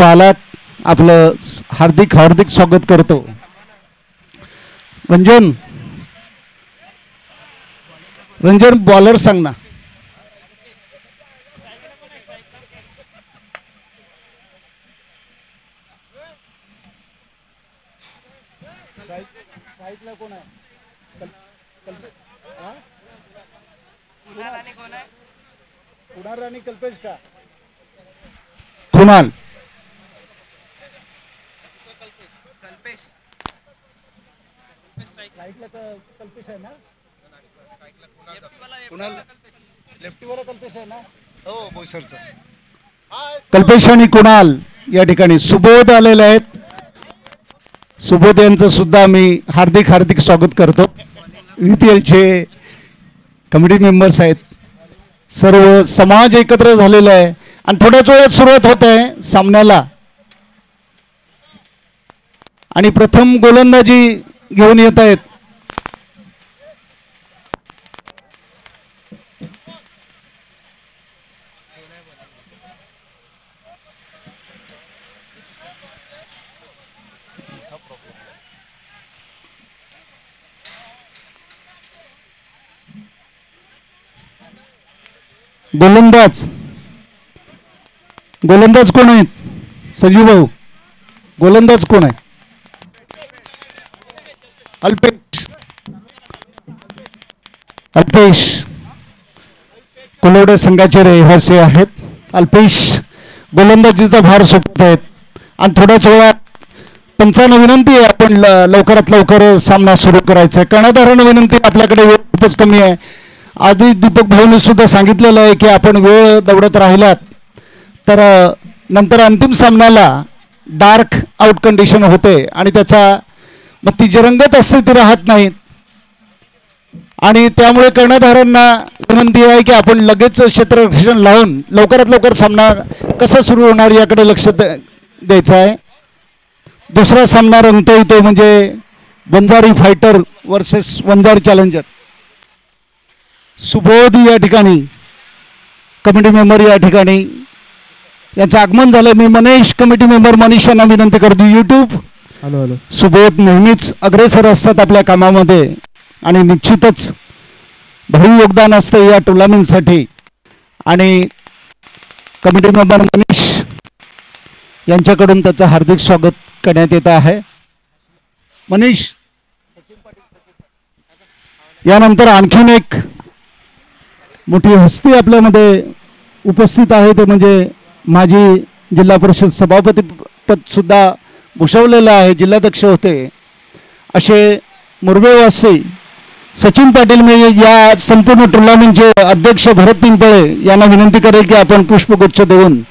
Baalath आपलं हार्दिक हार्दिक स्वागत करतो. रंजन रंजन बॉलर सांग ना. कोण आहे? कुणाल आणि कल्पेश का? कुणाल कल्पेश आहे ना. कुणाल लेफ्टीवाला कल्पेश आहे ना. हो बोईसरचा कल्पेश आणि कुणाल या ठिकाणी सुबोध आलेले आहेत. सुबोध यांचं सुद्धा मी हार्दिक हार्दिक स्वागत करतो. VPLचे कमिटी मेंबर्स आहेत. सर्व समाज एकत्र झालेला आहे आणि थोड्याच वेळात सुरुवात होत आहे सामन्याला. आणि प्रथम गोलंदाजी घेऊन येत आहेत गोलंदाज. गोलंदाज कोण आहेत? संजीव भाऊ, गोलंदाज कोण आहे? अल्पेश. अल्पेश कोलवडे संघाचे रहिवासी आहेत. अल्पेश गोलंदाजीचा भार सोपत आहेत आणि थोड्याच वेळात पंचांना विनंती आहे आपण लवकरात लवकर सामना सुरू करायचा आहे. कर्णधारांना विनंती, आपल्याकडे वेळ खूपच कमी आहे. आधी दीपक भाऊने सुद्धा सांगितलेलं आहे की आपण वेळ दौडत राहिलात तर नंतर अंतिम सामन्याला डार्क आउट कंडिशन होते आणि त्याचा मग ती जी रंगत असते ती राहत नाहीत. आणि त्यामुळे कर्णधारांना विनंती आहे की आपण लगेच क्षेत्ररक्षण लावून लवकरात लवकर सामना कसा सुरू होणार याकडे लक्ष द्यायचं आहे. दुसरा सामना रंगतोय तो म्हणजे Vanjari fighter versus Vanjari challenger. Subodh या ठिकाणी कमिटी मेंबर या ठिकाणी यांचं आगमन झालं. मी मनीष कमिटी मेंबर मनीष यांना विनंती करतो. YouTube hello hello. सुबोध नेहमीच अग्रेसर असतात आपल्या कामामध्ये आणि निश्चितच भरीव योगदान असतं या टुर्नामेंटसाठी. आणि कमिटी मेंबर मनीष यांच्याकडून त्याचं हार्दिक स्वागत करण्यात येत आहे. मनीष, यानंतर आणखीन एक मोठी हस्ती आपल्यामध्ये उपस्थित आहे ते म्हणजे माजी जिल्हा परिषद सभापती पद सुद्धा भूषवलेलं आहे. जिल्हाध्यक्ष होते असे मुरबेवासी सचिन पाटील. मी या संपूर्ण टुर्नामेंटचे अध्यक्ष भरत पिंपळे यांना विनंती करेल की आपण पुष्पगुच्छ देऊन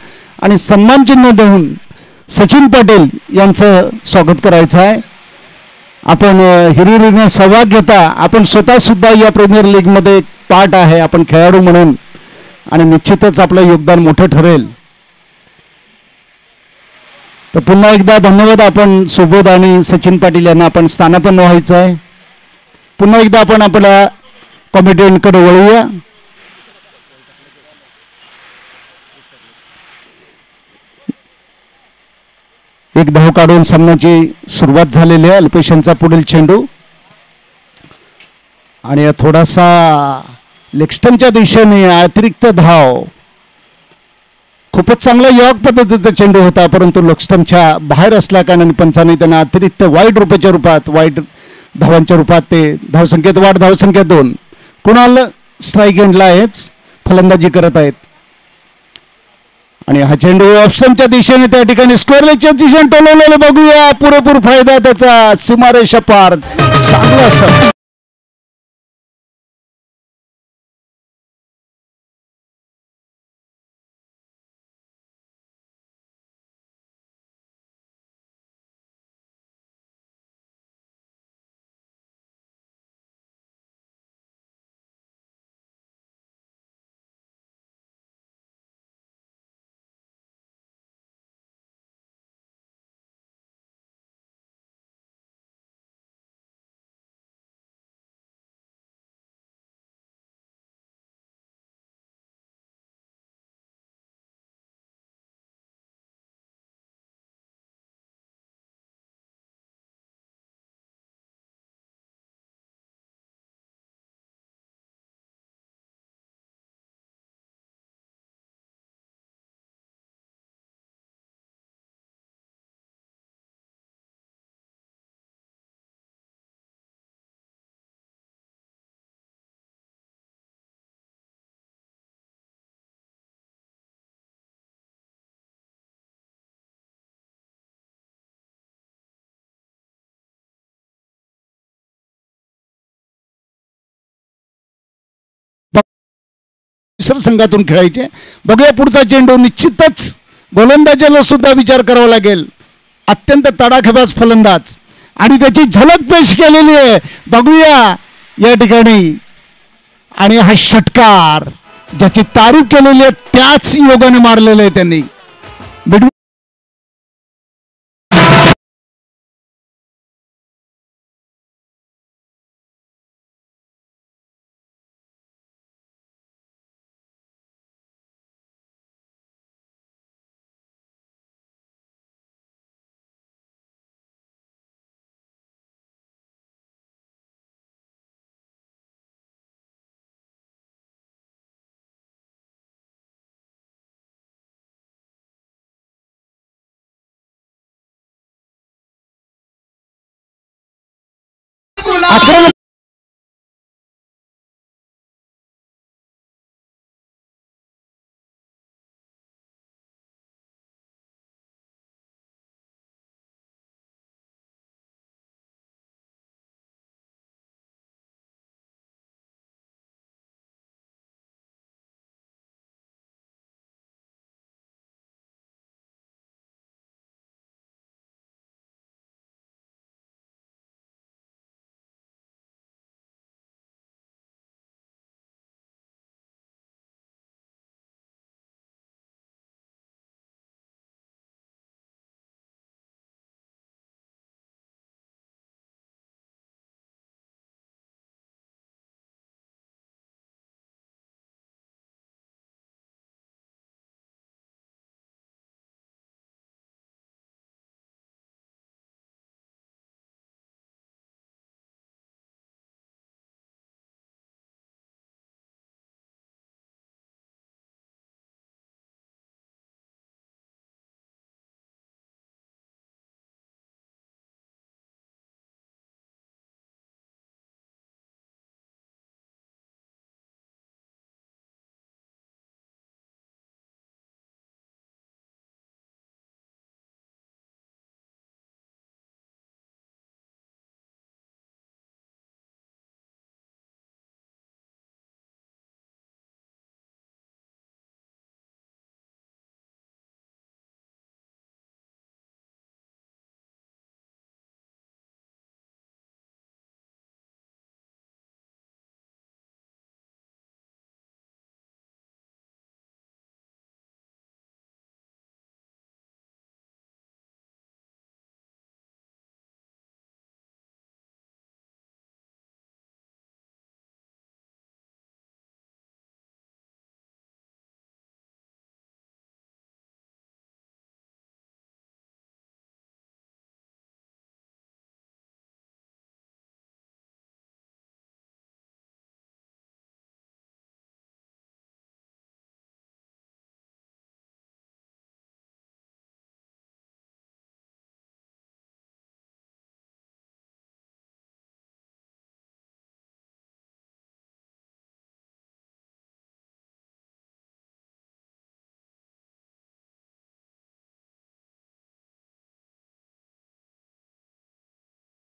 आणि सन्मान चिन्ह देऊन सचिन पाटील यांचं स्वागत करायचं आहे. आपण हिरिरीने सहभाग घेता. आपण स्वतः सुद्धा या प्रीमियर लीगमध्ये पार्ट आहे आपण खेळाडू म्हणून आणि निश्चितच आपलं योगदान मोठं ठरेल. तर पुन्हा एकदा धन्यवाद. आपण सुबोध आणि सचिन पाटील यांना आपण स्थानापन्न व्हायचं आहे. पुन्हा एकदा आपण आपल्या कॉमेडियनकडे वळूया. एक धाव काढून सामन्याची सुरुवात झालेली आहे. अल्पेशांचा पुढील चेंडू आणि थोडासा लेगस्टमच्या दिशेने अतिरिक्त धाव. खूपच चांगला योग पद्धतीचा चेंडू होता परंतु लेगस्टमच्या बाहेर असल्या कारणाने पंचांनी त्यांना अतिरिक्त वाईट रुपयाच्या रूपात वाईट धावांच्या रूपात ते धावसंख्येत वाढ. धावसंख्या 2. कुणाल स्ट्राईक एंडला आहेच फलंदाजी करत आहेत आणि हा चेंडू ऑप्शनच्या दिशेने त्या ठिकाणी स्क्वेअरच्या दिशेने टोलवलेलं बघूया. पुरेपूर फायदा त्याचा सीमारेषा पार. चांगला मिश्र संघातून खेळायचे. बघूया पुढचा चेंडू. निश्चितच गोलंदाजाला सुद्धा विचार करावा लागेल. अत्यंत तडाखेबाज फलंदाज आणि त्याची झलक पेश केलेली आहे. बघूया या ठिकाणी. आणि हा षटकार ज्याची तारीफ केलेली आहे त्याच योगाने मारलेलं आहे त्यांनी.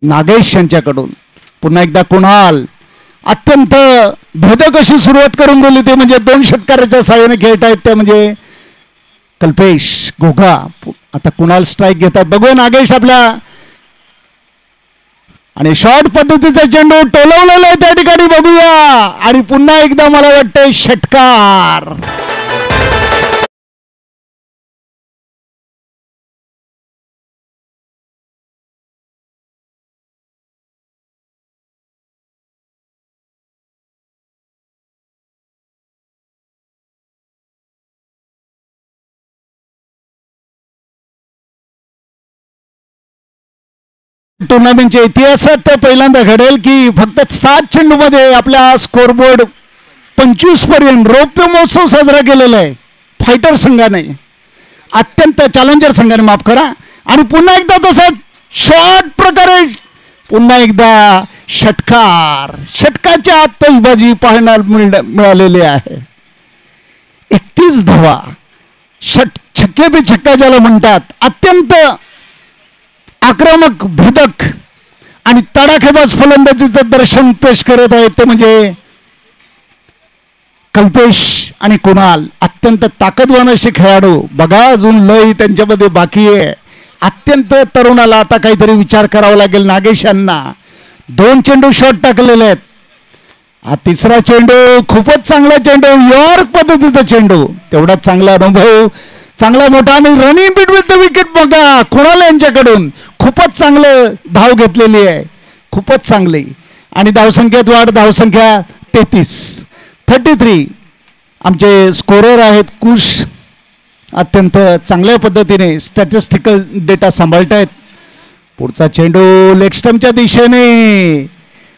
नागेश यांच्याकडून पुन्हा एकदा कुणाल. अत्यंत भेदक अशी सुरुवात करून दिली ते म्हणजे 2 षटकाराच्या साहाय्याने खेळतायत ते म्हणजे कल्पेश घोघा. आता कुणाल स्ट्राईक घेतात. बघूया नागेश आपल्या आणि शॉर्ट पद्धतीचा चेंडू टोलवलेला आहे त्या ठिकाणी. बघूया आणि पुन्हा एकदा मला वाटतंय षटकार. टुर्नामेंटच्या इतिहासात ते पहिल्यांदा घडेल की फक्त 7 चेंडूमध्ये आपल्या स्कोरबोर्ड 25 पर्यंत रौप्य महोत्सव साजरा केलेला आहे फायटर संघाने. अत्यंत चॅलेंजर संघाने माफ करा. आणि पुन्हा एकदा तसंच शॉर्ट प्रकारे पुन्हा एकदा षटकार. षटकाची आतषबाजी पाहायला मिळालेली आहे. 31 धावा. छक्के पे छक्का ज्याला म्हणतात. अत्यंत आक्रमक भेदक आणि तडाखेबाज फलंदाजीचं दर्शन पेश करत आहेत ते म्हणजे कल्पेश आणि कुणाल अत्यंत ताकदवान असे खेळाडू. बघा अजून लय त्यांच्यामध्ये बाकी आहे. अत्यंत तरुणाला आता काहीतरी विचार करावा लागेल नागेश यांना. 2 चेंडू शॉट टाकलेले आहेत. हा तिसरा चेंडू खूपच चांगला चेंडू, यॉर्क पद्धतीचा चेंडू. तेवढाच चांगला अनुभव, चांगला मोठा आणि रनिंग बिटवीन द विकेट. बघा कुणाल यांच्याकडून खूपच चांगलं धाव घेतलेली आहे, खूपच चांगली. आणि धावसंख्येत वाढ, धावसंख्या 33. आमचे स्कोरर आहेत कुश, अत्यंत चांगल्या पद्धतीने स्टॅटिस्टिकल डेटा सांभाळतायत. पुढचा चेंडू लेग स्टंपच्या दिशेने,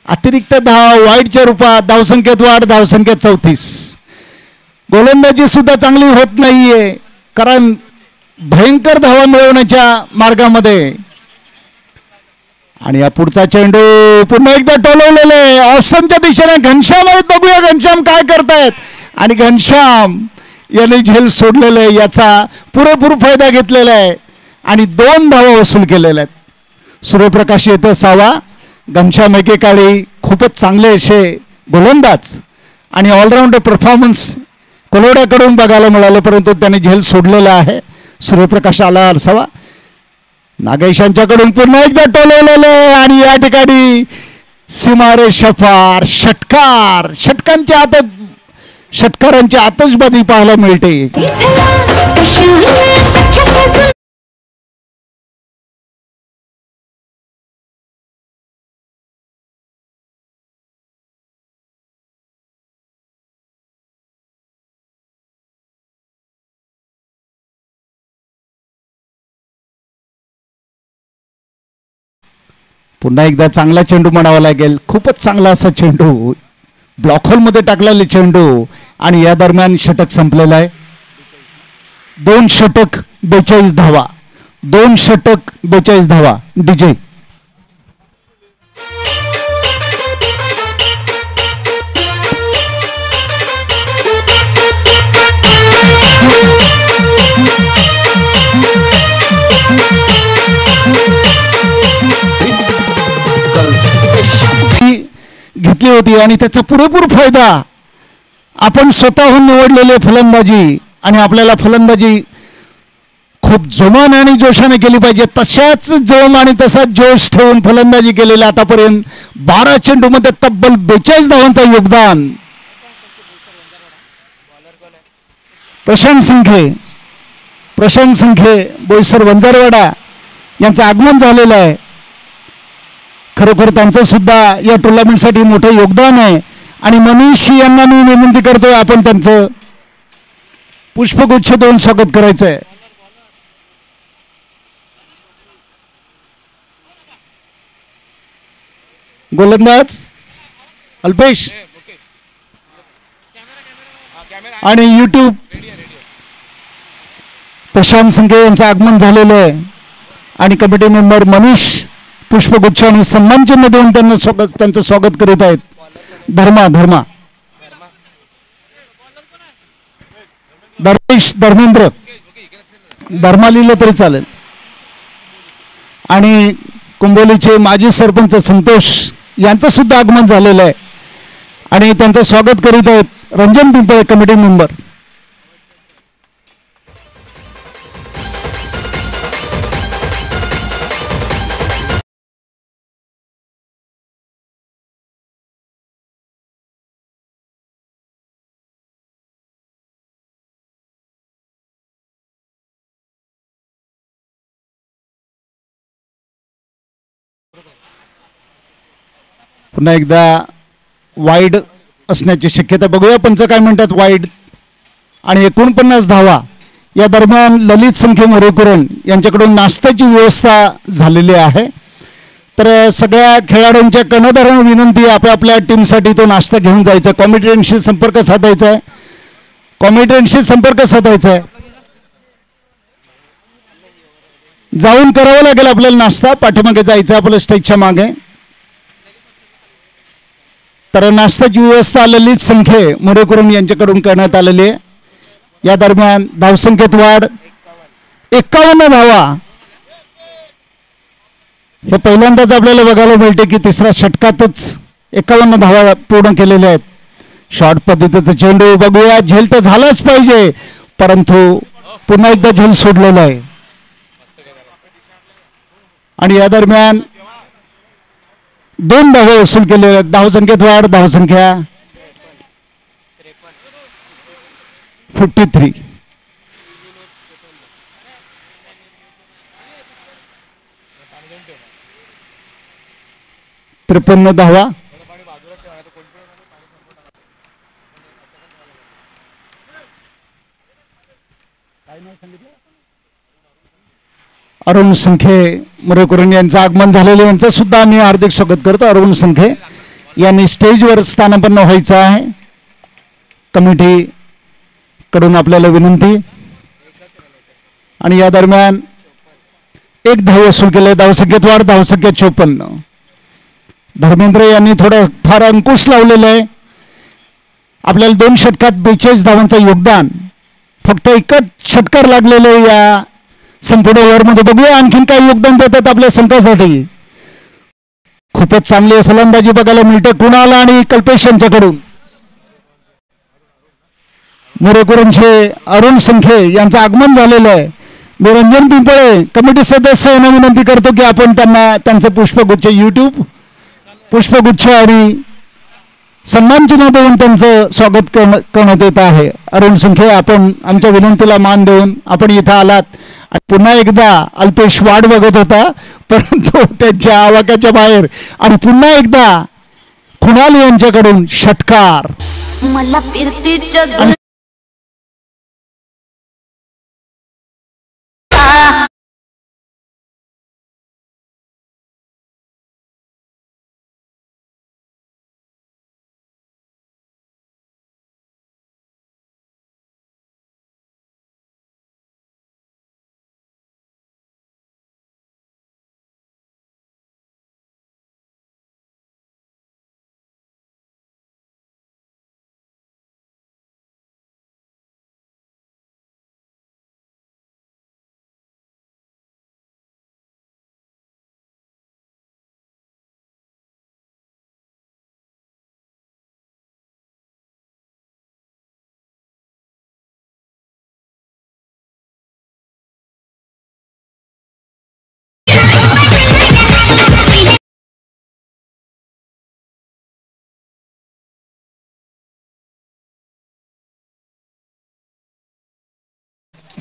अतिरिक्त धाव वाईडच्या रूपात. धावसंख्येत वाढ, धावसंख्या 34. गोलंदाजी सुद्धा चांगली होत नाहीये कारण भयंकर धावा मिळवण्याच्या मार्गामध्ये. आणि या पुढचा चेंडू पुन्हा एकदा टोलवलेले ऑप्शनच्या दिशेने. घनश्याम आहेत, बघूया घनश्याम काय करतायत. आणि घनश्याम याने झेल सोडलेले, याचा पुरेपूर फायदा घेतलेला आहे आणि 2 धावा वसूल केलेल्या आहेत. सूर्यप्रकाश येतं 6वा. घनश्याम एकेकाळी खूपच चांगले असे गोलंदाज आणि ऑलराऊंड परफॉर्मन्स कोलोड्याकडून बघायला मिळालं, परंतु त्याने झेल सोडलेला आहे. सूर्यप्रकाश आला 6वा. नागेश यांच्याकडून पुन्हा एकदा टोलवलेले आणि या ठिकाणी सीमारेषा पार. षटकार, षटकारांची आतषबाजी पाहायला मिळते. पुन्हा एकदा चांगला चेंडू म्हणावा लागेल, खूपच चांगला असा चेंडू, ब्लॉक होलमध्ये टाकलेले चेंडू. आणि या दरम्यान षटक संपलेला आहे. 2 षटक 42 धावा, 2 षटक 42 धावा. डीजे घेतली होती आणि त्याचा पुरेपूर फायदा. आपण स्वतःहून निवडलेले फलंदाजी आणि आपल्याला फलंदाजी खूप जोमाने आणि जोशाने केली पाहिजे. तशाच जोम आणि तसाच जोश ठेवून फलंदाजी केलेल्या आतापर्यंत 12 चेंडूमध्ये तब्बल 42 धावांचं योगदान. प्रशांत संखे बोईसर वंजारवाडा यांचं आगमन झालेलं आहे. खरोखर त्यांचं सुद्धा या टुर्नामेंटसाठी मोठं योगदान आहे. आणि मनीष यांना मी विनंती करतोय, आपण त्यांचं पुष्पगुच्छ देऊन स्वागत करायचं आहे. गोलंदाज अल्पेश आणि यूट्यूब प्रशांत संखे यांचं आगमन झालेलं आहे. आणि कमिटी मेंबर मनीष पुष्पगुच्छ आणि सन्मान चिन्ह देऊन त्यांचं स्वागत करीत आहेत. धर्मेंद्र धर्मा लिहिलं तरी चालेल. आणि कुंभोलीचे माजी सरपंच संतोष यांचं सुद्धा आगमन झालेलं आहे आणि त्यांचं स्वागत करीत आहेत रंजन पिंपळे कमिटी मेंबर. पुन्हा एकदा वाईड असण्याची शक्यता बघूया. पंच काय म्हणतात. वाईड आणि 49 धावा. या दरम्यान ललित संखे मोरेकुरण यांच्याकडून नाश्त्याची व्यवस्था झालेली आहे. तर सगळ्या खेळाडूंच्या कर्णधारांना विनंती, आपापल्या टीमसाठी तो नाश्ता घेऊन जायचा. कॉमिटेंटशी संपर्क साधायचा आहे. जाऊन करावं लागेल आपल्याला नाश्ता. पाठीमागे जायचं आपल्या स्टेजच्या मागे. तर नाश्त्याची व्यवस्था ललित संखे मोरेकुरण यांच्याकडून करण्यात आलेली आहे. या दरम्यान धावसंख्येत वाढ, 51 धावा. हे पहिल्यांदाच आपल्याला बघायला मिळते की तिसऱ्या षटकातच 51 धावा पूर्ण केलेल्या आहेत. शॉर्ट पद्धतीचा चेंडू बघूया. झेल तर झालाच पाहिजे, परंतु पुन्हा एकदा झेल सोडलेला आहे. आणि या दरम्यान 2 धावा वसूल केले. धावसंख्येत वाढ. धावसंख्या 53. 53 धावा. अरुण संखे मुरेकरून यांचं आगमन झालेलं, यांचं सुद्धा आम्ही हार्दिक स्वागत करतो. अरुण संखे यांनी स्टेजवर स्थानापन्न व्हायचं आहे. कमिटी कडून आपल्याला विनंती. आणि या दरम्यान 1 धाव वसूल केले. धावसंख्येत वाढ. धावसंख्या 54. धर्मेंद्र यांनी थोडं फार अंकुश लावलेलं आहे. आपल्याला 2 षटकात 42 धावांचं योगदान. फक्त एकच षटकार लागलेलं आहे या संपूर्ण ओव्हरमध्ये. बघूया आणखीन काय योगदान देतात आपल्या संघासाठी. खूपच चांगली फलंदाजी बघायला मिळते कुणाल आणि कल्पेश यांच्याकडून. मुरेकरूंचे अरुण संखे यांचं आगमन झालेलं आहे. निरंजन पिंपळे कमिटी सदस्य यांना विनंती करतो की आपण त्यांना त्यांचं पुष्पगुच्छ YouTube पुष्पगुच्छ आणि सन्मान चिन्ह देऊन त्यांचं स्वागत करण्यात येत आहे. अरुण संखे, आपण आमच्या विनंतीला मान देऊन आपण इथं आलात. आणि पुन्हा एकदा अल्पेश वाट बघत होता, परंतु त्यांच्या आवाक्याच्या बाहेर. आणि पुन्हा एकदा कुणाल यांच्याकडून षटकार. मला फिरतीच्या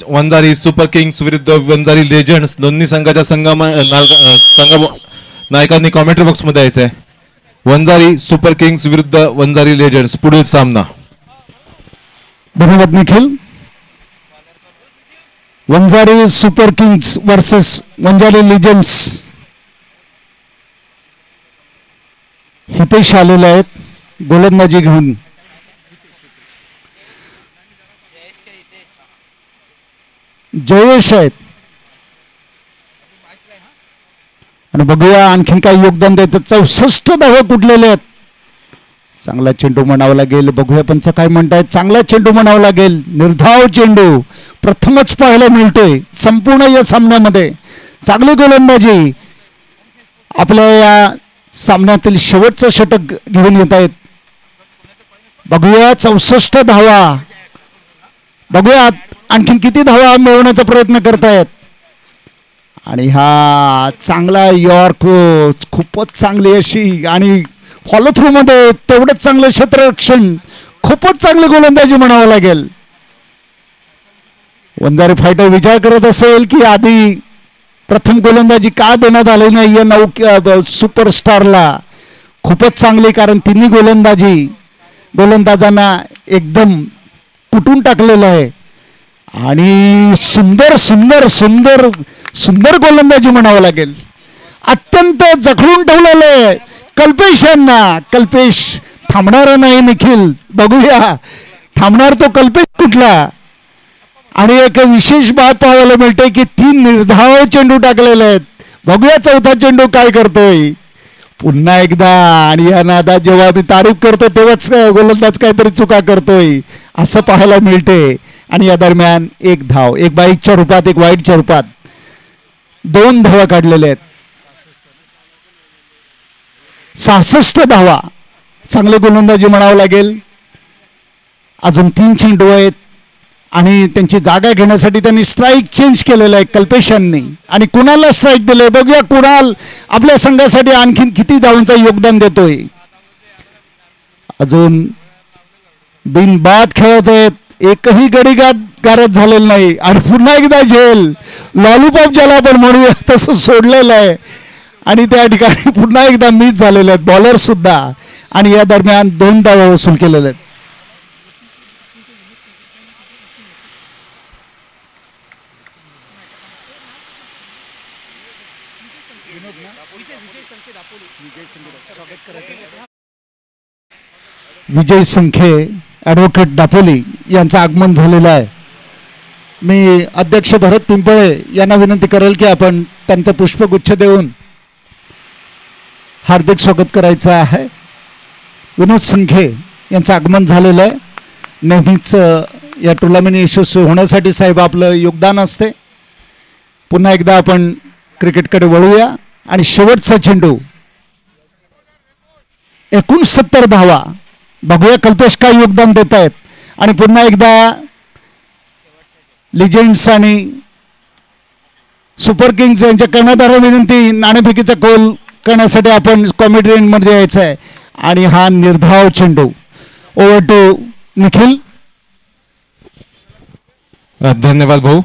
वंजारी सुपर किंग्स विरुद्ध वंजारी लेजंड्स दोन्ही संघाच्या नायकांनी कॉमेंट्री बॉक्स मध्ये यायचंय. वंजारी सुपर किंग्स विरुद्ध वंजारी लेजंड्स पुढील सामना. धन्यवाद Nikhil. Vanjari super kings versus Vanjari legends. Hitesh आलेले आहेत गोलंदाजी घेऊन. जयेश आहेत. आणि बघूया आणखीन काय योगदान द्यायचं. 64 धावा कुठलेले आहेत. चांगला चेंडू म्हणावा लागेल. बघूया पंच काय म्हणतायत. चांगला चेंडू म्हणावा लागेल. निर्धाव चेंडू प्रथमच पाहायला मिळतोय संपूर्ण या सामन्यामध्ये. चांगली गोलंदाजी. आपल्या या सामन्यातील शेवटचं षटक घेऊन येत आहेत. बघूया 64 धावा. बघूया आणखीन किती धावा मिळवण्याचा प्रयत्न करतायत. आणि हा चांगला यॉर्क खूपच चांगली अशी आणि फॉलो थ्रू मध्ये तेवढंच चांगलं क्षेत्ररक्षण. खूपच चांगली गोलंदाजी म्हणावं लागेल. वंजारी फायटर विचार करत असेल की आधी प्रथम गोलंदाजी का देण्यात आली नाही या सुपरस्टारला. खूपच चांगली, कारण तिन्ही गोलंदाजांना एकदम कुटून टाकलेलं आहे. आणि सुंदर सुंदर सुंदर सुंदर गोलंदाजी म्हणावं लागेल. अत्यंत जखडून ठेवलेलं आहे कल्पेश यांना. कल्पेश थांबणारा नाही निखिल. बघूया थांबणार तो कल्पेश कुठला. आणि एक विशेष बाब पाहायला मिळते की 3 निर्धाव चेंडू टाकलेले आहेत. बघूया चौथा चेंडू काय करतोय पुन्हा एकदा. आणि या नादात जेव्हा आम्ही तारीफ करतो तेव्हाच गोलंदाज काहीतरी चुका करतोय असं पाहायला मिळते. आणि या दरम्यान 1 धाव, 1 बाईकच्या रूपात 1 वाईटच्या रूपात 2 धावा काढलेल्या आहेत. 66 धावा. चांगली गोलंदाजी म्हणावं लागेल. अजून 3 चेंडू आहेत आणि त्यांची जागा घेण्यासाठी त्यांनी स्ट्राईक चेंज केलेला आहे कल्पेशांनी आणि कुणाला स्ट्राईक दिले बघूया. कुणाल आपल्या संघासाठी आणखीन किती धावांचं योगदान देतोय. अजून बिनबाद खेळत आहेत, एकही गडी गारद झालेलं नाही आणि पुन्हा एकदा झेल लॉलीपॉप ज्याला आपण म्हणूया तसं सोडलेलं आहे आणि त्या ठिकाणी पुन्हा एकदा मिस झालेले आहेत बॉलर सुद्धा आणि या दरम्यान 2 धावा वसूल केलेल्या आहेत. विजय संखे ॲडव्होकेट दापोली यांचं आगमन झालेलं आहे. मी अध्यक्ष भरत पिंपळे यांना विनंती करेल की आपण त्यांचं पुष्पगुच्छ देऊन हार्दिक स्वागत करायचं आहे. विनोद संखे यांचं आगमन झालेलं आहे. नेहमीच या टुर्नामेंट यशस्वी होण्यासाठी साहेब आपलं योगदान असते. पुन्हा एकदा आपण क्रिकेटकडे वळूया आणि शेवटचा चेंडू 69 धावा. बघूया कल्पेश काय योगदान देत आहेत आणि पुन्हा एकदा लिजेंड्स आणि सुपर किंग्स यांच्या कर्णधार विनंती नाणेफेकीचा कौल करण्यासाठी आपण कॉमेडी एंडमध्ये यायचं आहे आणि हा निर्धाव चेंडू. Over to Nikhil. धन्यवाद भाऊ.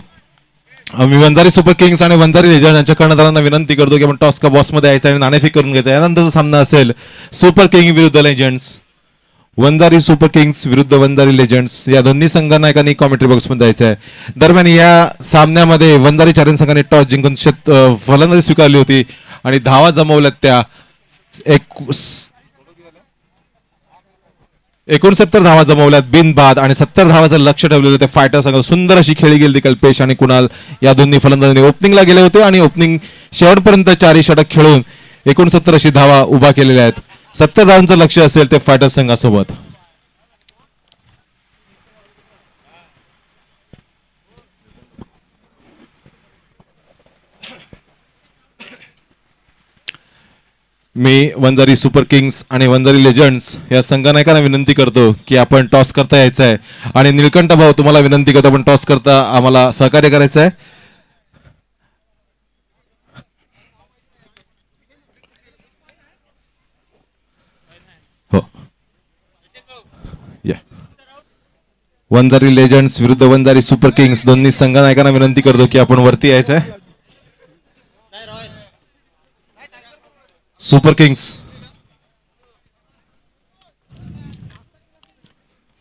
मी वंजारी सुपर किंग्स आणि वंजारी लेजंड यांच्या कर्णधारांना विनंती करतो की आपण टॉस का बॉसमध्ये यायचं आणि नाणेफेक करून घ्यायचं. यानंतरचा सामना असेल सुपर किंग विरुद्ध लेजंड्स. वंजारी सुपर किंग्स विरुद्ध वंजारी लेजंड्स या दोन्ही संघांना एकाने कॉमेंट्री बॉक्समध्ये जायचं आहे. दरम्यान या सामन्यामध्ये वंजारी चारेन संघाने टॉस जिंकून फलंदाजी स्वीकारली होती आणि धावा जमवल्यात त्या 69 धावा जमवल्यात बिनबाद आणि 70 धावाचं लक्ष ठेवलेलं ते फायटर संघ. सुंदर अशी खेळी गेली कल्पेश आणि कुणाल या दोन्ही फलंदाजांनी ओपनिंगला गेले होते आणि ओपनिंग शेवटपर्यंत 4 षटक खेळून 69 अशी धावा उभा केलेल्या आहेत. 70 धावांचं लक्ष असेल ते फायटर संघासोबत. मी वंजारी सुपर किंग्स आणि वंजारी लेजंड्स या संघनायकांना विनंती करतो की आपण टॉस करता यायचं आहे आणि निळकंठ भाऊ तुम्हाला विनंती करतो आपण टॉस करता आम्हाला सहकार्य करायचं आहे. हो या. वंजारी लेजंड्स विरुद्ध वंजारी सुपर किंग्स दोन्ही संघनायकांना विनंती करतो की आपण वरती यायचं आहे. सुपर किंग्स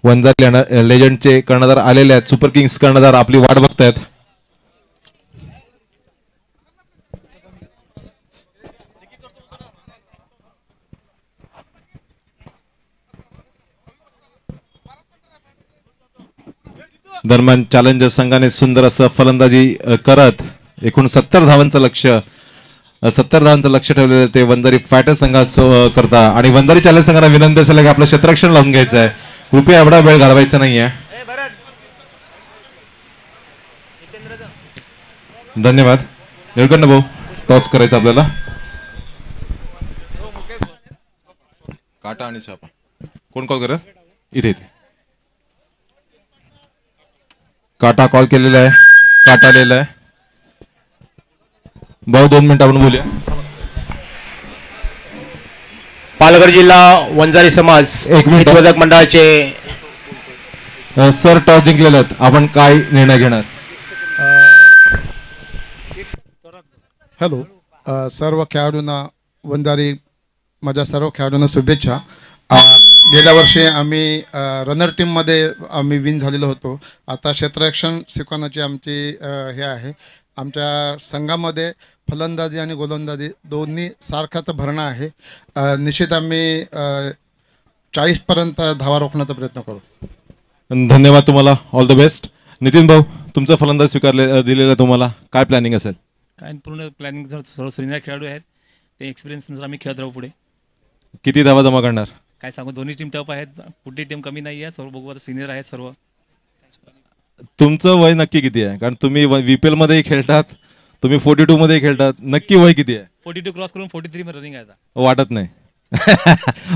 वंजारी लेजंडचे कर्णधार आलेले आहेत. सुपर किंग्स कर्णधार आपली वाट बघतायत. दरम्यान चॅलेंजर संघाने सुंदर असं फलंदाजी करत एकूण 70 धावांचं लक्ष 70 धावांचं लक्ष ठेवलेलं ते वंजारी फायटर संघास करता आणि वंजारी चॅलेंज संघाला विनंती असेल की आपलं क्षेत्ररक्षण लावून घ्यायचं आहे. कृपया एवढा वेळ घालवायचा नाहीये. धन्यवाद. निळकंठ भाऊ टॉस करायचं आपल्याला. काटा आणि छापा कोण कॉल करा. इथे इथे काटा कॉल केलेला आहे. काटा आलेला आहे. भाऊ 2 मिनिट आपण बोलूया. पालघर जिल्हा वंजारी समाज एक मिनिट. हितवर्धक मंडळाचे सर टॉस जिंकलेले आहेत. आपण काय निर्णय घेणार. हॅलो सर्व खेळाडूंना वंजारी माझ्या सर्व खेळाडूंना शुभेच्छा. गेल्या वर्षी आम्ही रनर टीममध्ये आम्ही विन झालेलो होतो. आता क्षेत्ररक्षण शिकवण्याची आमची हे आहे. आमच्या संघामध्ये फलंदाजी आणि गोलंदाजी दोन्ही सारखाच भरणं आहे. निश्चित आम्ही 40पर्यंत धावा रोखण्याचा प्रयत्न करू. धन्यवाद तुम्हाला. All the best. नितीन भाऊ तुमचं फलंदाज स्वीकारले दिलेलं तुम्हाला काय प्लॅनिंग असेल. काय पूर्ण प्लॅनिंग सर्व सिनियर खेळाडू आहेत ते एक्सपिरियन्सनुसार आम्ही खेळत राहू पुढे. किती धावा जमा करणार. काय सांगू दोन्ही टीम टफ आहेत. कुठली टीम कमी नाही आहे. सर्व बघू आता सिनियर आहेत सर्व. तुमचं वय नक्की किती आहे कारण तुम्ही VPL मध्येही खेळतात तुम्ही 42 मध्ये खेळतात. नक्की वय किती आहे. 42 क्रॉस करून 43 मध्ये रनिंग आहे आता. वाटत नाही.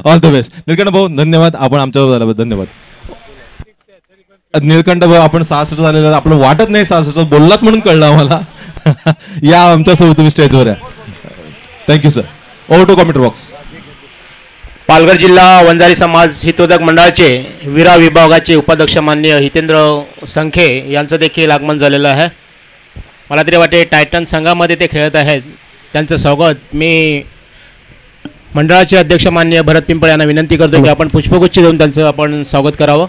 All the best. निळकंठ भाऊ धन्यवाद. आपण आमच्यावर झाल्याबद्दल धन्यवाद. निळकंठ भाऊ आपण 66 झालेलं आपलं वाटत नाही 66 बोललात म्हणून कळलं आम्हाला. या आमच्यासोबत तुम्ही स्टेजवर या. Thank you sir. Over to commentary box. Palghar जिल्हा वंजारी समाज हितोदक मंडळाचे विरार विभागाचे उपाध्यक्ष माननीय हितेंद्र संखे यांचं देखील आगमन झालेलं आहे. मला तरी वाटते टायटन संघामध्ये ते खेळत आहेत. त्यांचं स्वागत मी मंडळाचे अध्यक्ष माननीय भरत पिंपळ यांना विनंती करतो की आपण पुष्पगुच्छ देऊन त्यांचं आपण स्वागत करावं.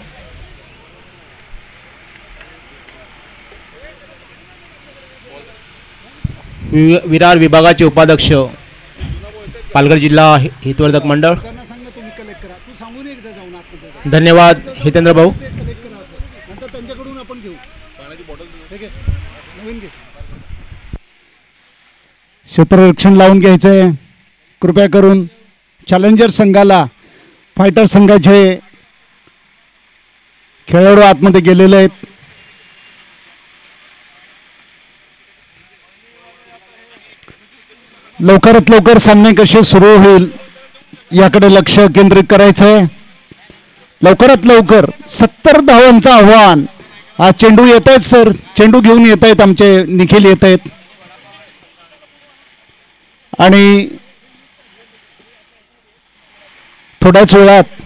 विरार विभागाचे उपाध्यक्ष पालघर जिल्हा हितवर्धक मंडळ. धन्यवाद हितेंद्र भाऊ. क्षेत्ररक्षण लावून घ्यायचंय कृपया करून. चॅलेंजर संघाला फायटर संघाचे खेळाडू आतमध्ये गेलेले आहेत. लवकरात लवकर सामने कसे सुरू होईल याकडे लक्ष केंद्रित करायचं आहे. लवकरात लवकर 70 धावांचं आव्हान. हा चेंडू येत आहेत सर, चेंडू घेऊन येत आहेत आमचे निखिल येत आहेत आणि थोड्याच वेळात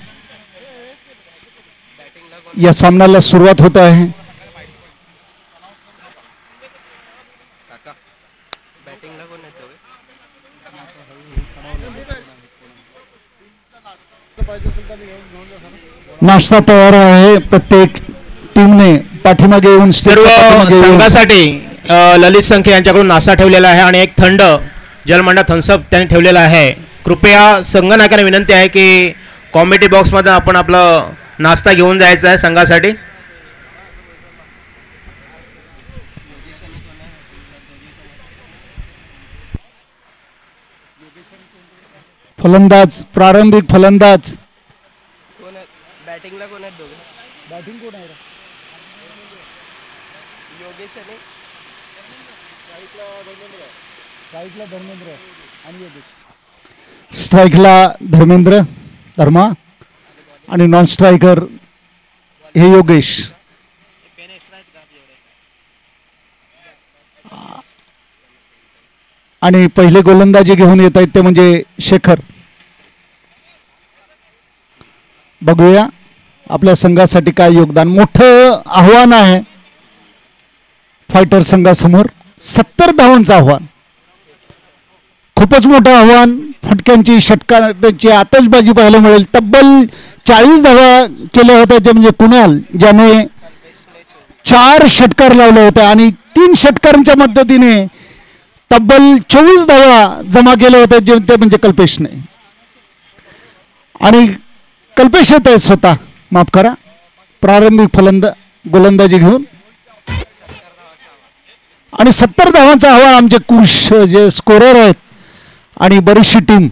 या सामन्याला सुरुवात होत आहे. नाश्ता तयार आहे. प्रत्येक टीमने पाठीमागे येऊन सर्व संघासाठी ललित संखे यांच्याकडून नाश्ता ठेवलेला आहे आणि एक थंड जलमंडा थम्सअप त्यांनी ठेवलेला आहे. कृपया संघनायकांना विनंती आहे की कॉमेडी बॉक्समध्ये आपण आपलं नाश्ता घेऊन जायचा आहे संघासाठी. फलंदाज, प्रारंभिक फलंदाज बॅटिंगला कोण आहेत दोघे? बॅटिंग कोण आहे? योगेश आणि स्ट्राईकला धर्मेंद्र धर्मा आणि नॉन स्ट्रायकर हे योगेश. आणि पहिले गोलंदाजी घेऊन येत आहेत ते म्हणजे शेखर. बघूया आपल्या संघासाठी काय योगदान. मोठं आव्हान आहे फायटर संघासमोर. 70 धावांचं आव्हान, खूपच मोठं आव्हान. फटक्यांची षटकांची आतषबाजी पाहायला मिळेल. तब्बल 40 धावा केल्या होत्या जे म्हणजे कुणाल, ज्याने 4 षटकार लावले होते आणि 3 षटकारांच्या मदतीने तब्बल 24 धावा जमा केल्या होत्या जे ते म्हणजे कल्पेशने. आणि कल्पेश येत आहे स्वतः, माफ करा, प्रारंभिक गोलंदाजी घेऊन. आणि 70 धावांचं आव्हान आमचे कुश जे स्कोरर आहेत आणि बरीचशी टीम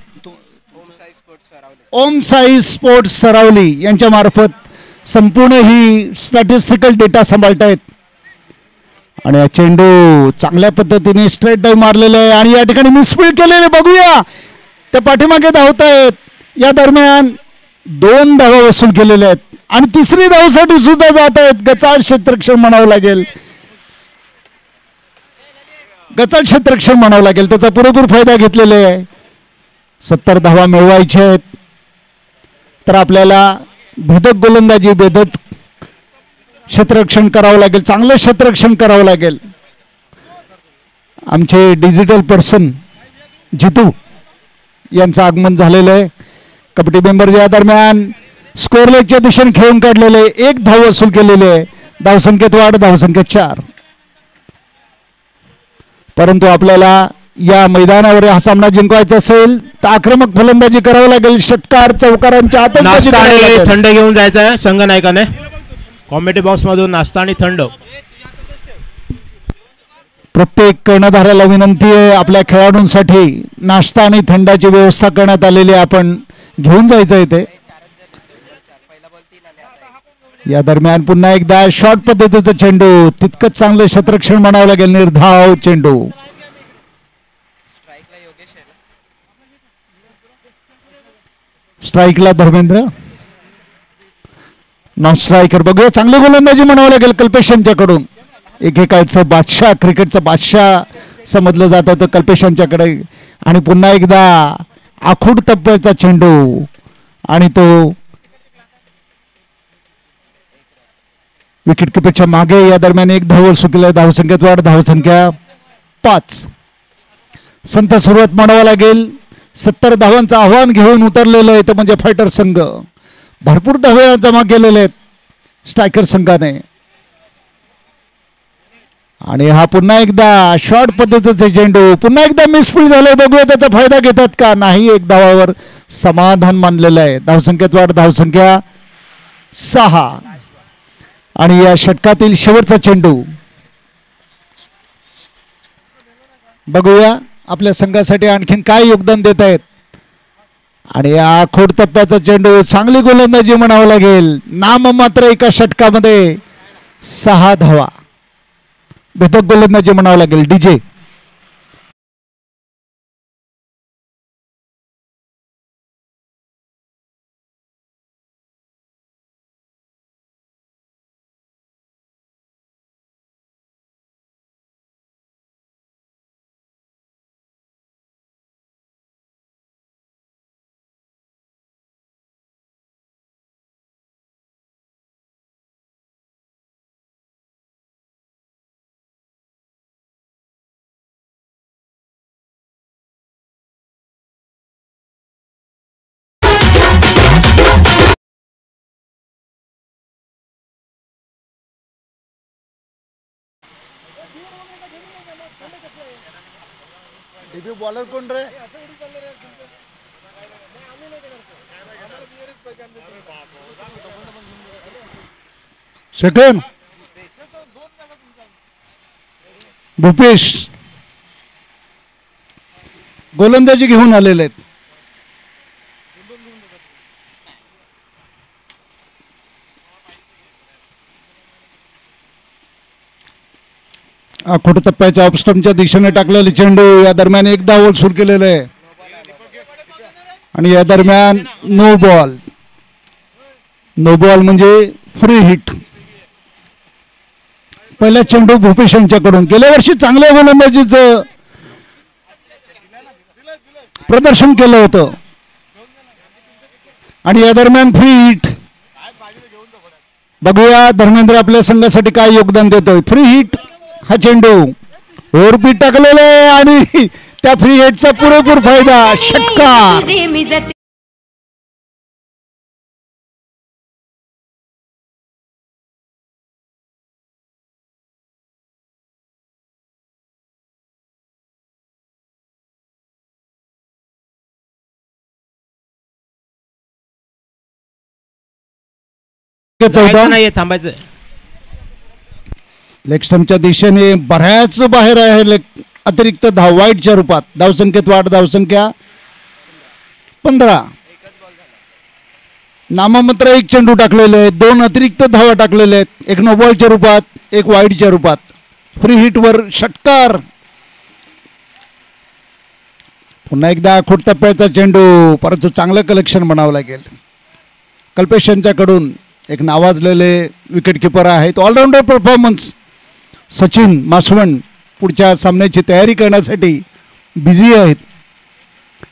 ओम साई स्पोर्ट्स सरावली यांच्या मार्फत संपूर्ण ही स्टॅटिस्टिकल डेटा सांभाळतायत. आणि हा चेंडू चांगल्या पद्धतीने स्ट्रेट डाईव्ह मारलेला आहे आणि या ठिकाणी मिसफील्ड केलेले. बघूया त्या पाठीमागे धावतायत. या दरम्यान 2 धावा वसूल केलेल्या आहेत आणि 3री धावसाठी सुद्धा जात आहेत. गचाळ क्षेत्ररक्षण म्हणावं लागेल, गचाळ क्षेत्ररक्षण म्हणावं लागेल. त्याचा पुरेपूर फायदा घेतलेला आहे. 70 धावा मिळवायच्या आहेत तर आपल्याला भेदक गोलंदाजी, भेदक क्षेत्ररक्षण करावं लागेल, चांगलं क्षेत्ररक्षण करावं लागेल. आमचे डिजिटल पर्सन जितू यांचं आगमन झालेलं आहे. कबड्डी मेंबर या दरम्यान स्कोअर लेगच्या दिशेने खेळून काढलेले 1 धाव वसूल केलेले आहे. धावसंख्येत वाढ, धावसंख्येत 4. परंतु आपल्याला या मैदानावर हा सामना जिंकवायचा असेल तर आक्रमक फलंदाजी करावी लागेल. षटकार चौकारांच्या नाश्ता आणि थंड घेऊन जायचं आहे संघनायकाने. कॉमेडी बॉक्स मधून नाश्ता आणि थंड. प्रत्येक कर्णधाराला विनंती आहे आपल्या खेळाडूंसाठी नाश्ता आणि थंडाची व्यवस्था करण्यात आलेली आहे. आपण घेऊन जायचं इथे. या दरम्यान पुन्हा एकदा शॉर्ट पद्धतीचा चेंडू, तितकंच चांगलं क्षेत्ररक्षण म्हणावं लागेल. निर्धाव चेंडू. स्ट्राईकला धर्मेंद्र, नॉन स्ट्रायकर. बघूया चांगली गोलंदाजी म्हणावं लागेल कल्पेश यांच्याकडून. एकेकाळचं बादशाह, क्रिकेटचा बादशाह समजलं जात होतं कल्पेश यांच्याकडे. आणि पुन्हा एकदा आखूड टप्प्याचा चेंडू आणि तो विकेट किपरच्या मागे. या दरम्यान एक धाव सुटले. धावसंख्येत वाढ. धावसंख्या 5. संत सुरुवात म्हणावं लागेल. 70 धावांचं आव्हान घेऊन उतरलेलं आहे ते म्हणजे फायटर संघ. भरपूर धावे जमा केलेले आहेत स्ट्रायकर संघाने. आणि हा पुन्हा एकदा शॉर्ट पद्धतीचे चेंडू. पुन्हा एकदा मिसफील्ड झाले. बघूया त्याचा फायदा घेतात का नाही. एक धावावर समाधान मानलेलं आहे. धावसंख्येत वाढ. धावसंख्या 6. आणि या षटकातील शेवटचा चेंडू बघूया आपल्या संघासाठी आणखीन काय योगदान देत आहेत. आणि या खोड टप्प्याचा चेंडू. चांगली गोलंदाजी म्हणावं लागेल. नाम मात्र एका षटकामध्ये 6 धावा. भेदक गोलंदाजी म्हणावं लागेल. डीजे डेब्यू बॉलर कोण रे. सेकंड भूपेश गोलंदाजी घेऊन आलेले आहेत. आखोड टप्प्याच्या ऑफस्टम्पच्या दिशेने टाकलेले चेंडू. या दरम्यान एक धाव सुरू केलेलं आहे. आणि या दरम्यान नो बॉल. नो बॉल म्हणजे फ्री हिट. पहिला चेंडू भूपेश यांच्याकडून. गेल्या वर्षी चांगल्या गोलंदाजीचं प्रदर्शन केलं होतं. आणि या दरम्यान फ्री हिट. बघूया धर्मेंद्र आपल्या संघासाठी काय योगदान देतोय. फ्री हिट हा चेंडू ओरपीट टाकलेला आहे आणि त्या फ्री हिटचा पुरेपूर फायदा. षटकार. नाही थांबायचं. लेग स्टंपच्या दिशेने बऱ्याच बाहेर आहे. अतिरिक्त धाव वाईटच्या रूपात. धावसंख्येत वाढ. धावसंख्या 15. नाममात्र एक चेंडू टाकलेले आहेत. 2 अतिरिक्त धावा टाकलेले आहेत. एक नो बॉलच्या रूपात, एक वाईडच्या रूपात. फ्री हिटवर षटकार. पुन्हा एकदा आखूड टप्प्याचा चेंडू. परंतु चांगलं कलेक्शन म्हणावं लागेल. कल्पेश यांच्याकडून एक नावाजलेले विकेट किपर आहेत. All-rounder performance. सचिन मासवण पुढच्या सामन्याची तयारी करण्यासाठी बिझी आहेत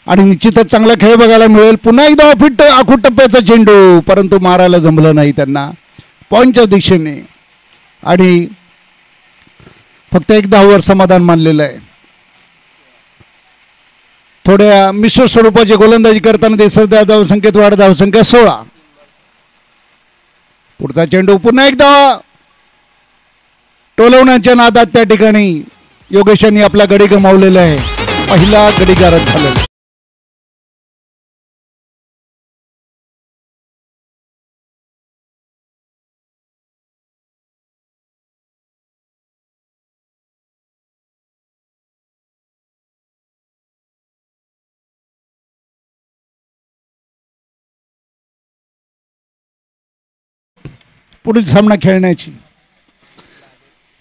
आणि निश्चितच चांगला खेळ बघायला मिळेल. पुन्हा एकदा ऑफिट आखूड टप्प्याचा चेंडू. परंतु मारायला जमलं नाही त्यांना पॉईंटच्या दिशेने. आणि फक्त एक धावावर समाधान मानलेलं आहे. थोड्या मिश्र स्वरूपाची गोलंदाजी करताना दिसत. धावसंख्येत वाढ. धावसंख्या 16. पुढचा चेंडू. पुन्हा एकदा टोलवण्याच्या नादात त्या ठिकाणी योगेशांनी आपला गडी गमावलेला आहे. पहिला गडी गारद झालेला. पुढील सामना खेळण्याची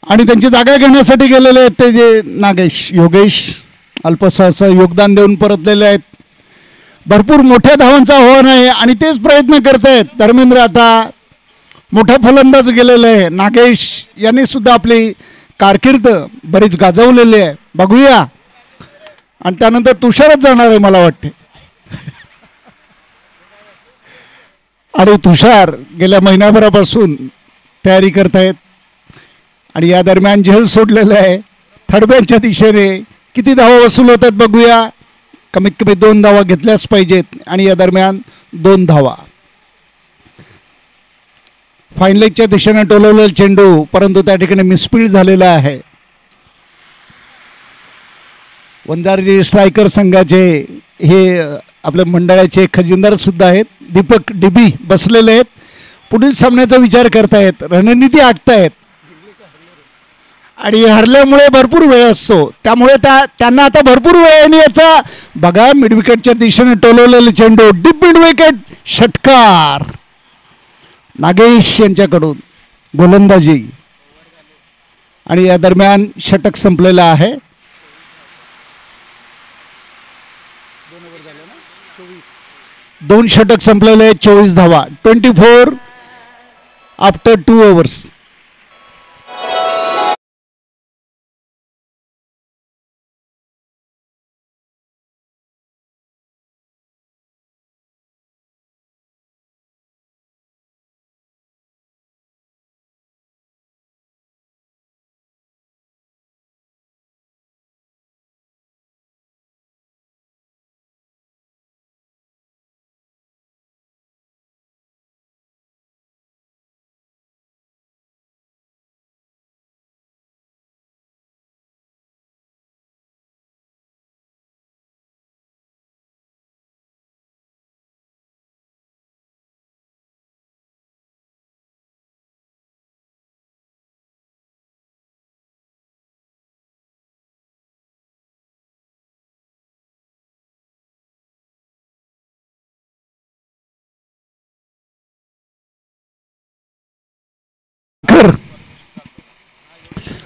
आणि त्यांची जागा घेण्यासाठी गेलेले आहेत ते जे नागेश योगेश अल्पसं असं योगदान देऊन परतलेले आहेत. भरपूर मोठ्या धावांचा आव्हान आहे आणि तेच प्रयत्न करत आहेत. धर्मेंद्र आता मोठा फलंदाज गेलेला आहे. नागेश यांनी सुद्धा आपली कारकीर्द बरीच गाजवलेली आहे. बघूया. आणि त्यानंतर तुषारच जाणार आहे मला वाटते. आणि तुषार गेल्या महिन्याभरापासून तयारी करतायत आणि या दरम्यान झेल सोडलेलं आहे. थडब्यांच्या दिशेने किती धावा वसूल होतात बघूया. कमीत कमी 2 धावा घेतल्याच पाहिजेत आणि या दरम्यान 2 धावा. फाईन लेगच्या दिशेने टोलवलेला चेंडू, परंतु त्या ठिकाणी मिसफील्ड झालेला आहे. वंजारी स्ट्रायकर संघाचे हे आपल्या मंडळाचे खजिनदार सुद्धा आहेत. दीपक डीबी बसलेले आहेत. पुढील सामन्याचा विचार करतायत, रणनीती आखतायत आणि हरल्यामुळे भरपूर वेळ असतो, त्यामुळे त्यांना आता भरपूर वेळ आहे. याचा बघा मिड विकेटच्या दिशेने टोलवलेले चेंडू, डीप मिड विकेट, षटकार नागेश यांच्याकडून गोलंदाजी. आणि या दरम्यान षटक संपलेलं आहे. 2 षटक संपलेले, 24 धावा, 24 आफ्टर 2 ओव्हर्स.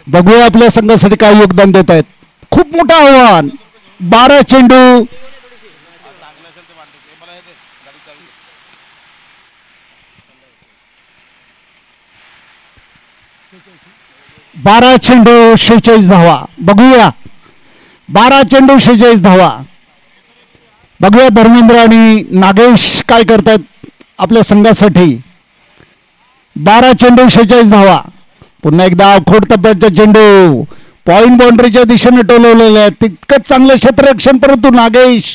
बघूया आपल्या संघासाठी काय योगदान देत आहेत. खूप मोठं आव्हान, 12 चेंडू, 12 चेंडू 46 धावा. बघूया 12 चेंडू 46 धावा. बघूया धर्मेंद्र आणि नागेश काय करतात आपल्या संघासाठी. 12 चेंडू 46 धावा. पुन्हा एकदा अवखोट टप्प्याचा चेंडू पॉइंट बाउंड्रीच्या दिशेने टोलवलेला आहे. तितकंच चांगलं क्षेत्ररक्षण, परंतु नागेश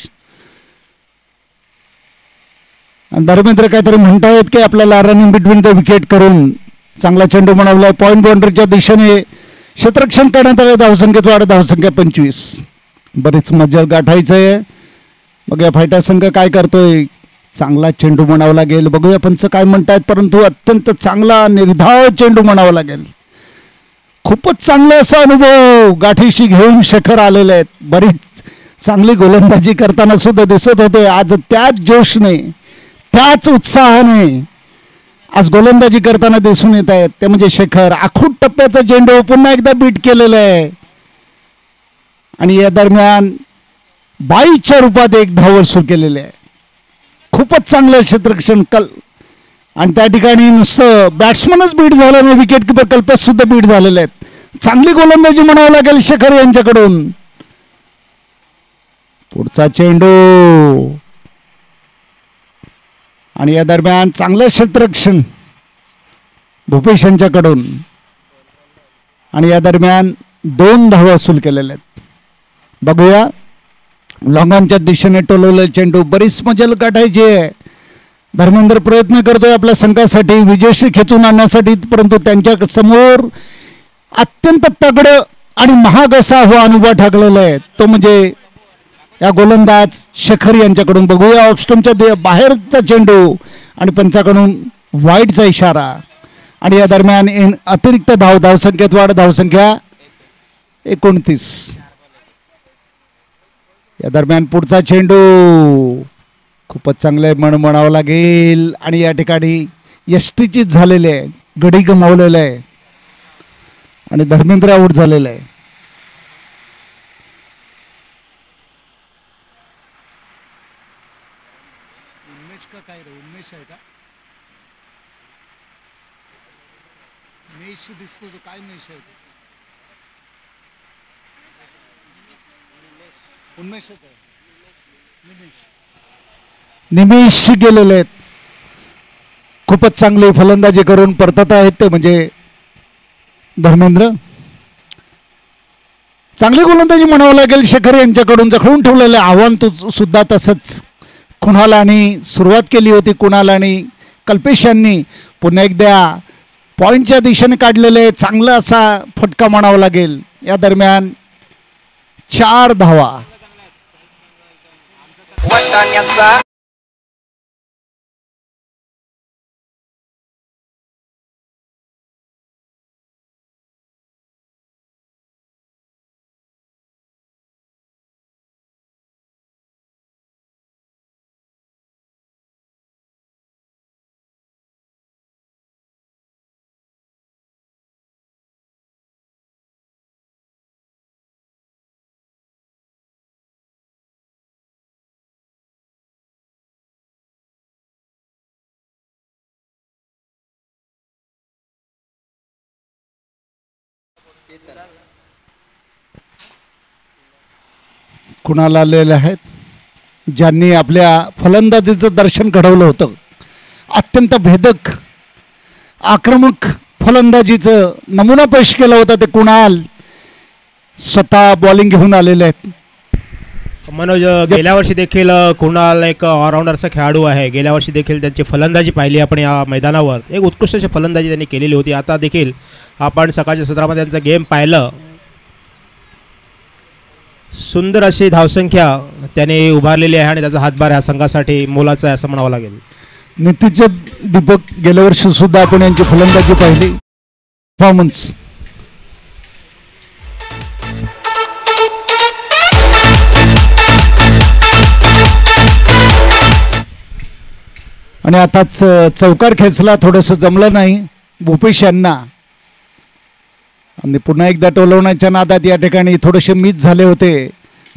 आणि धर्मेंद्र काहीतरी म्हणतायत की आपल्याला रनिंग बिटवीन द विकेट करून चांगला चेंडू बनवलाय. पॉइंट बाउंड्रीच्या दिशेने क्षेत्ररक्षण करण्यात आलं. धावसंख्येत वाढ, धावसंख्या 25. बरीच मज्जा गाठायचं आहे. बघूया फायटा संघ काय करतोय. चांगला चेंडू म्हणावा लागेल. बघूया पंच काय म्हणतायत, परंतु अत्यंत चांगला निर्धाव चेंडू म्हणावा लागेल. खूपच चांगले असा अनुभव गाठीशी घेऊन शेखर आलेले आहेत. बरीच चांगली गोलंदाजी करताना सुद्धा दिसत होते. आज त्याच जोशने, त्याच उत्साहाने आज गोलंदाजी करताना दिसून येत आहेत. ते म्हणजे शेखर. आखूट टप्प्याचा चेंडू पुन्हा एकदा बीट केलेला आहे आणि या दरम्यान 22च्या रूपात 1 धाव वसूल केलेले आहे. खूपच चांगलं क्षेत्ररक्षण आणि त्या ठिकाणी नुसतं बॅट्समनच बीट झालं नाही, विकेट किपर कल्पेश सुद्धा बीट झालेले आहेत. चांगली गोलंदाजी म्हणावं लागेल शेखर यांच्याकडून. पुढचा चेंडू आणि या दरम्यान चांगलं क्षेत्ररक्षण भूपेश यांच्याकडून आणि या दरम्यान 2 धावा वसूल केलेल्या आहेत. बघूया लॉंगॉनच्या दिशेने टोलवलेला चेंडू, बरीच मजल गाठायची आहे. धर्मेंद्र प्रयत्न करतोय आपल्या संघासाठी विजयश्री खेचून आणण्यासाठी, परंतु त्यांच्या समोर अत्यंत तगडं आणि महाग असा हा अनुभव ठाकलेला आहे. तो म्हणजे या गोलंदाज शेखर यांच्याकडून. बघूया ऑफस्टंपच्या बाहेरचा चेंडू आणि पंचाकडून वाईडचा इशारा आणि या दरम्यान अतिरिक्त धावसंख्येत वाढ, धावसंख्या 29. या दरम्यान पुढचा चेंडू खूपच चांगले म्हणावं लागेल आणि या ठिकाणी यष्टीचीच झालेले आहे. गडी गमावलेलं आहे आणि धर्मेंद्र आऊट झालेला आहे. मेष दिसतो तो काय मेष आहे निमेष गेलेले आहेत. खूपच चांगली फलंदाजी करून परतत आहेत ते म्हणजे धर्मेंद्र. चांगली गोलंदाजी म्हणावं लागेल शेखर यांच्याकडून. जखडून ठेवलेलं आव्हान तो सुद्धा तसंच कुणाल आणि सुरुवात केली होती. कुणाल आणि कल्पेश यांनी पुन्हा एकदा पॉईंटच्या दिशेने काढलेले चांगला असा फटका म्हणावा लागेल. या दरम्यान 4 धावा. कुणाल आलेले आहेत ज्यांनी आपल्या फलंदाजीचं दर्शन घडवलं होतं. अत्यंत भेदक आक्रमक फलंदाजीचं नमुना पेश केला होता ते कुणाल स्वतः बॉलिंग घेऊन आलेले आहेत. मनोज, गेल्या वर्षी देखील कुणाल एक ऑलराऊंडरचा खेळाडू आहे. गेल्या वर्षी देखील त्यांची फलंदाजी पाहिली आपण या मैदानावर. एक उत्कृष्ट अशी फलंदाजी त्यांनी केलेली होती. आता देखील आपण सकाळच्या सत्रामध्ये त्यांचं गेम पाहिलं. सुंदर अशी धावसंख्या त्याने उभारलेली आहे आणि त्याचा हातभार ह्या संघासाठी मोलाचा आहे असं म्हणावं लागेल. नितीश दीपक गेल्या वर्षी सुद्धा आपण यांची फलंदाजी पाहिली. परफॉर्मन्स आणि आताच चौकार खेचला. थोडंसं जमलं नाही भूपेश यांना आणि पुन्हा एकदा टोलवण्याच्या नादात या ठिकाणी थोडेसे मिस झाले होते.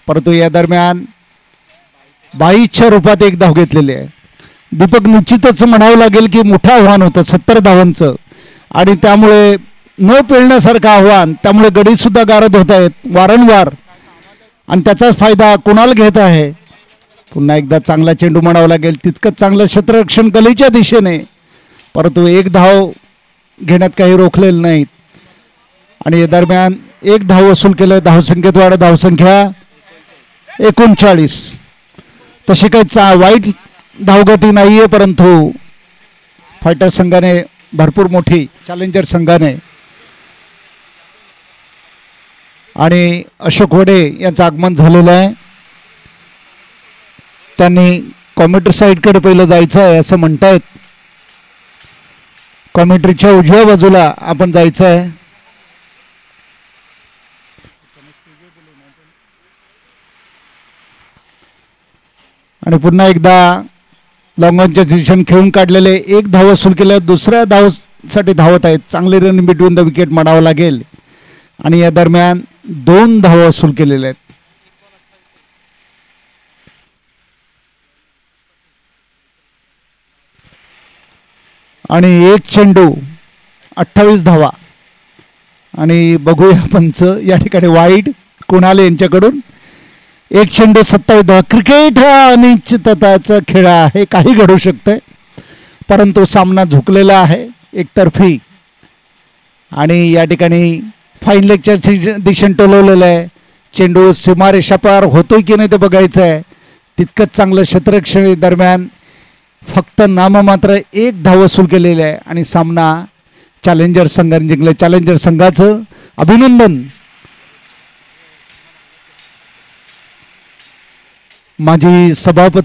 परंतु या दरम्यान 22च्या रूपात एक धाव घेतलेली आहे. दीपक निश्चितच म्हणावं लागेल की मोठं आव्हान होतं 70 धावांचं आणि त्यामुळे न पेलण्यासारखं आव्हान. त्यामुळे गडीसुद्धा गारद होत आहेत वारंवार आणि त्याचाच फायदा कुणाल घेत आहे. पुन्हा एकदा चांगला चेंडू म्हणावं लागेल. तितकंच चांगलं क्षेत्ररक्षण गलीच्या दिशेने परंतु एक धाव घेण्यात काही रोखलेलं नाहीत. आणि या दरम्यान 1 धाव वसूल केलं. धावसंख्येत वाढ. धावसंख्या 39. तशी काही वाईट धावगती नाही आहे परंतु फायटर संघाने भरपूर मोठी चॅलेंजर संघाने आणि अशोक वडे यांचं आगमन झालेलं आहे. त्यांनी कॉमेंट्री साईडकडे पहिलं जायचं आहे असं म्हणतायत. कॉमेंट्रीच्या उजव्या बाजूला आपण जायचं आहे. आणि पुन्हा एकदा लॉंगॉनच्या दिशेने खेळून काढलेले 1 धाव वसूल केलं. दुसऱ्या धावसाठी धावत आहेत. चांगले रन बिटवीन द विकेट म्हणावं लागेल. आणि या दरम्यान 2 धाव वसूल केलेले आहेत. आणि 1 चेंडू 28 धावा. आणि बघूया पंच या ठिकाणी वाईट कुणाल यांच्याकडून 1 चेंडू 27 धावा. क्रिकेट हा अनिश्चितताचा खेळ आहे. काही घडू शकते परंतु सामना झुकलेला आहे एकतर्फी. आणि या ठिकाणी फाईन लेगच्या दिशेने टोलवलेलं आहे. चेंडू सीमारेषा पार होतोय की नाही ते बघायचं आहे. तितकंच चांगलं क्षेत्ररक्षण दरम्यान फक्त नाममात्र 1 धाव वसूल केलेली आहे आणि सामना चॅलेंजर संघाने जिंकले. चॅलेंजर संघाचं अभिनंदन. माजी सभापती